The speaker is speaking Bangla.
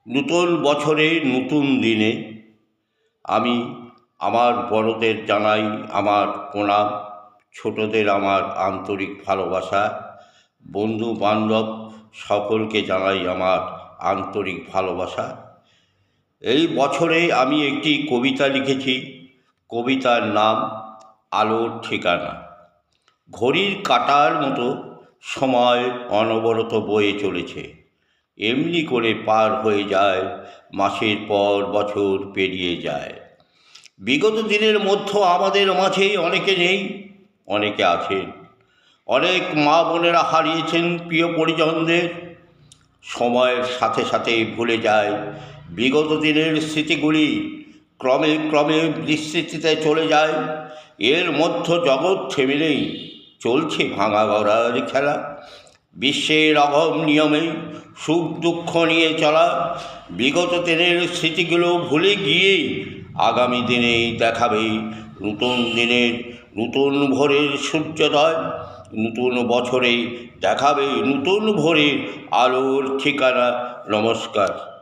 নূতন বছরে নতুন দিনে আমি আমার বড়দের জানাই আমার প্রণাম, ছোটদের আমার আন্তরিক ভালোবাসা, বন্ধু বান্ধব সকলকে জানাই আমার আন্তরিক ভালোবাসা। এই বছরে আমি একটি কবিতা লিখেছি। কবিতার নাম আলোর ঠিকানা। ঘড়ির কাঁটার মতো সময় অনবরত বয়ে চলেছে, এমনি করে পার হয়ে যায়, মাসের পর বছর পেরিয়ে যায়। বিগত দিনের মধ্যে আমাদের মাঝে অনেকে নেই, অনেকে আছেন। অনেক মা বোনেরা হারিয়েছেন প্রিয় পরিজনদের। সময়ের সাথে সাথে ভুলে যায় বিগত দিনের স্মৃতিগুলি, ক্রমে ক্রমে বিস্মৃতিতে চলে যায়। এর মধ্য জগৎ থেমে নেই, চলছে ভাঙা গড়ার খেলা। বিশ্বের অগম নিয়মে সুখ দুঃখ নিয়ে চলা, বিগত দিনের স্মৃতিগুলো ভুলে গিয়ে আগামী দিনে দেখাবে নতুন দিনের নতুন ভোরের সূর্যোদয়। নতুন বছরে দেখাবে নতুন ভোরের আলোর ঠিকানা। নমস্কার।